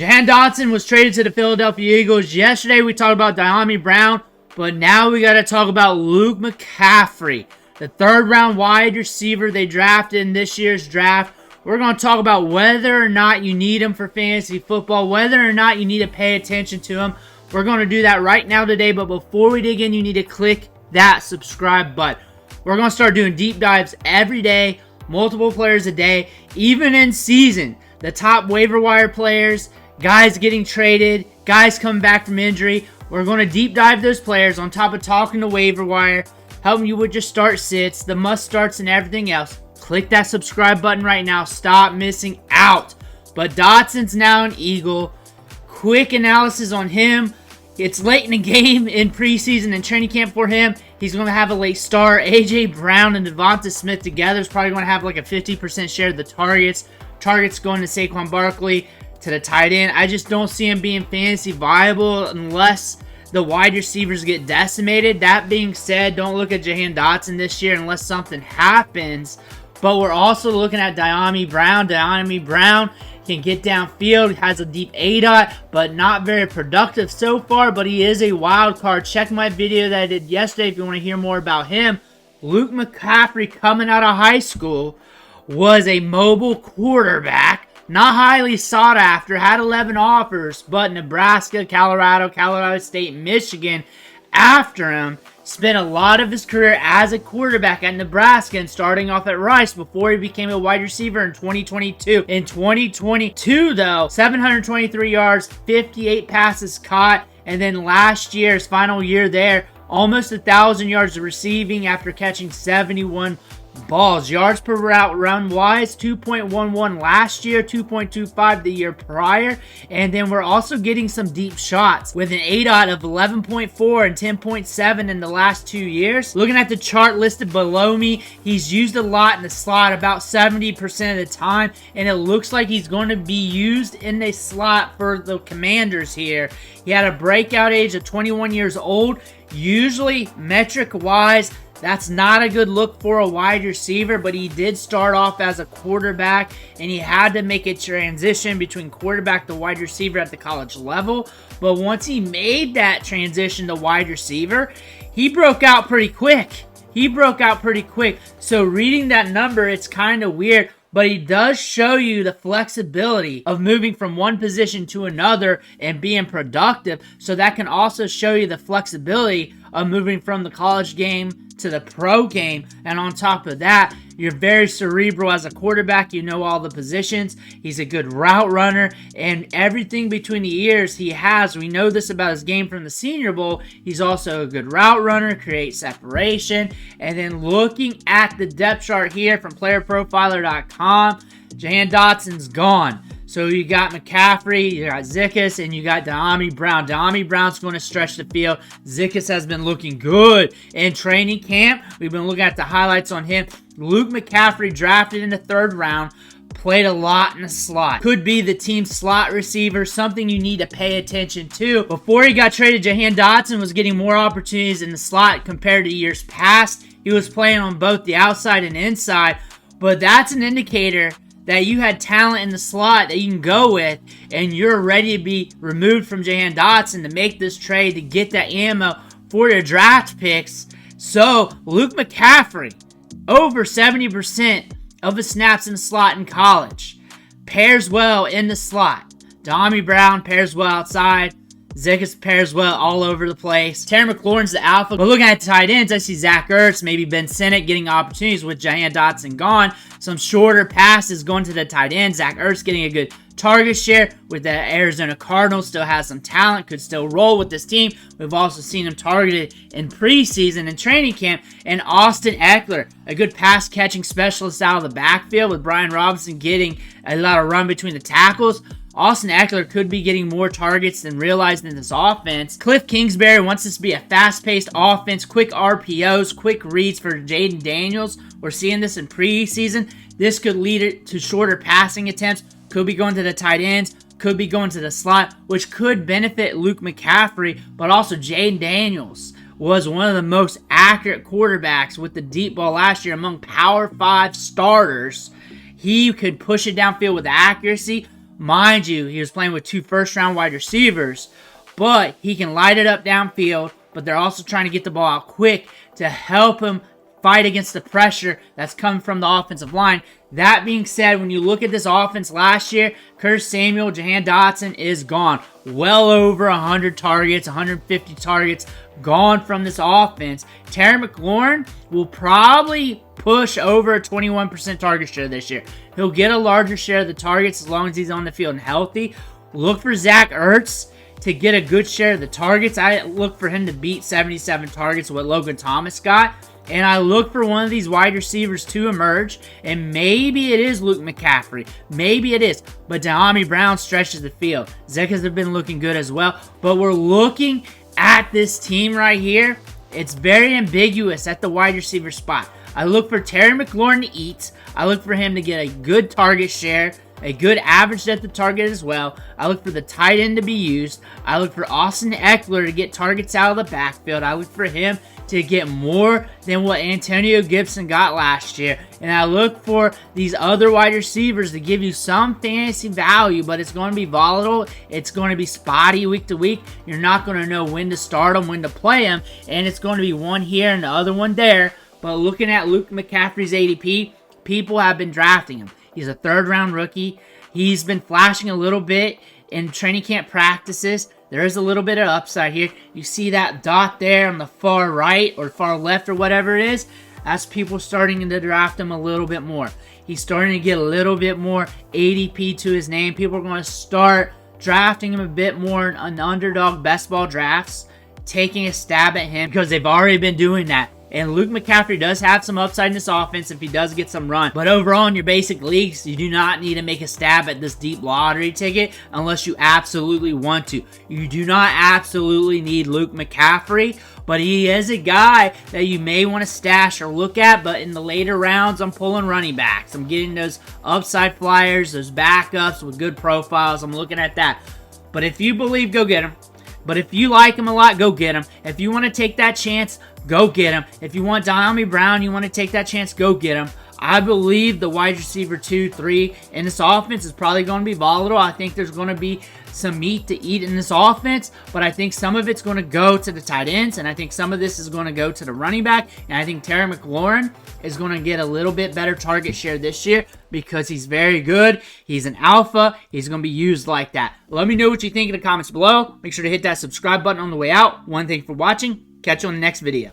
Jahan Dotson was traded to the Philadelphia Eagles. Yesterday we talked about Dyami Brown, but now we got to talk about Luke McCaffrey, the third-round wide receiver they drafted in this year's draft. We're going to talk about whether or not you need him for fantasy football, whether or not you need to pay attention to him. We're going to do that right now today, but before we dig in, you need to click that subscribe button. We're going to start doing deep dives every day, multiple players a day, even in season. The top waiver wire players, guys getting traded, guys coming back from injury. We're going to deep dive those players on top of talking to waiver wire, helping you with your start sits, the must starts, and everything else. Click that subscribe button right now. Stop missing out. But Dotson's now an Eagle. Quick analysis on him. It's late in the game in preseason and training camp for him. He's going to have a late start. AJ Brown and Devonta Smith together is probably going to have like a 50% share of the targets. Targets going to Saquon Barkley, to the tight end. I just don't see him being fantasy viable unless the wide receivers get decimated. That being said, don't look at Jahan Dotson this year unless something happens. But we're also looking at Dyami Brown. Dyami Brown can get downfield, has a deep A-dot, but not very productive so far, but he is a wild card. Check my video that I did yesterday if you want to hear more about him. Luke McCaffrey, coming out of high school, was a mobile quarterback. Not highly sought after, had 11 offers, but Nebraska, Colorado State, Michigan after him. Spent a lot of his career as a quarterback at Nebraska and starting off at Rice before he became a wide receiver in 2022. In 2022, though, 723 yards, 58 passes caught, and then last year, his final year there, almost 1,000 yards receiving after catching 71 balls. Yards per route run wise, 2.11 last year, 2.25 the year prior, and then we're also getting some deep shots with an ADOT of 11.4 and 10.7 in the last 2 years. Looking at the chart listed below me, he's used a lot in the slot, about 70% of the time, and it looks like he's going to be used in the slot for the Commanders here. He had a breakout age of 21 years old. Usually, metric-wise, that's not a good look for a wide receiver, but he did start off as a quarterback, and he had to make a transition between quarterback to wide receiver at the college level. But once he made that transition to wide receiver, he broke out pretty quick. So reading that number, it's kind of weird, but he does show you the flexibility of moving from one position to another and being productive. So that can also show you the flexibility of moving from the college game to the pro game. And on top of that, you're very cerebral as a quarterback. You know all the positions. He's a good route runner, and everything between the ears he has. We know this about his game from the Senior Bowl. He's also a good route runner, create separation. And then looking at the depth chart here from playerprofiler.com, Jahan Dotson's gone. So you got McCaffrey, you got Zaccheause, and you got Dyami Brown. Dyami Brown's going to stretch the field. Zaccheause has been looking good in training camp. We've been looking at the highlights on him. Luke McCaffrey, drafted in the third round, played a lot in the slot. Could be the team's slot receiver, something you need to pay attention to. Before he got traded, Jahan Dotson was getting more opportunities in the slot compared to years past. He was playing on both the outside and inside, but that's an indicator that you had talent in the slot that you can go with, and you're ready to be removed from Jahan Dotson to make this trade to get that ammo for your draft picks. So, Luke McCaffrey, over 70% of his snaps in the slot in college. Pairs well in the slot. Dyami Brown pairs well outside. Zaccheause pairs well all over the place. Terry McLaurin's the alpha. But looking at the tight ends, I see Zach Ertz, maybe Ben Sinnott getting opportunities with Jahan Dotson gone. Some shorter passes going to the tight end. Zach Ertz getting a good target share with the Arizona Cardinals. Still has some talent. Could still roll with this team. We've also seen him targeted in preseason and training camp. And Austin Ekeler, a good pass-catching specialist out of the backfield with Brian Robinson getting a lot of run between the tackles. Austin Ekeler could be getting more targets than realized in this offense. Cliff Kingsbury wants this to be a fast-paced offense, quick RPOs, quick reads for Jaden Daniels. We're seeing this in preseason. This could lead to shorter passing attempts, could be going to the tight ends, could be going to the slot, which could benefit Luke McCaffrey, but also Jaden Daniels was one of the most accurate quarterbacks with the deep ball last year among Power 5 starters. He could push it downfield with accuracy. Mind you, he was playing with 2 first-round wide receivers, but he can light it up downfield, but they're also trying to get the ball out quick to help him fight against the pressure that's coming from the offensive line. That being said, when you look at this offense last year, Curtis Samuel, Jahan Dotson is gone. Well over 100 targets, 150 targets gone from this offense. Terry McLaurin will probably push over a 21% target share this year. He'll get a larger share of the targets as long as he's on the field and healthy. Look for Zach Ertz to get a good share of the targets. I look for him to beat 77 targets, what Logan Thomas got. And I look for one of these wide receivers to emerge. And maybe it is Luke McCaffrey. Maybe it is. But Dyami Brown stretches the field. Zaccheause have been looking good as well. But we're looking at this team right here. It's very ambiguous at the wide receiver spot. I look for Terry McLaurin to eat. I look for him to get a good target share, a good average depth of target as well. I look for the tight end to be used. I look for Austin Ekeler to get targets out of the backfield. I look for him to get more than what Antonio Gibson got last year. And I look for these other wide receivers to give you some fantasy value, but it's going to be volatile. It's going to be spotty week to week. You're not going to know when to start them, when to play them, and it's going to be one here and the other one there. But looking at Luke McCaffrey's ADP, people have been drafting him. He's a 3rd-round rookie. He's been flashing a little bit in training camp practices. There is a little bit of upside here. You see that dot there on the far right or far left or whatever it is? That's people starting to draft him a little bit more. He's starting to get a little bit more ADP to his name. People are going to start drafting him a bit more in underdog best ball drafts, taking a stab at him because they've already been doing that. And Luke McCaffrey does have some upside in this offense if he does get some run. But overall, in your basic leagues, you do not need to make a stab at this deep lottery ticket unless you absolutely want to. You do not absolutely need Luke McCaffrey, but he is a guy that you may want to stash or look at. But in the later rounds, I'm pulling running backs. I'm getting those upside flyers, those backups with good profiles. I'm looking at that. But if you believe, go get him. But if you like him a lot, go get him. If you want to take that chance, go get him. If you want Dyami Brown, you want to take that chance, go get him. I believe the wide receiver 2, 3 in this offense is probably going to be volatile. I think there's going to be some meat to eat in this offense, but I think some of it's going to go to the tight ends, and I think some of this is going to go to the running back, and I think Terry McLaurin is going to get a little bit better target share this year because he's very good. He's an alpha. He's going to be used like that. Let me know what you think in the comments below. Make sure to hit that subscribe button on the way out. One, thank you for watching. Catch you on the next video.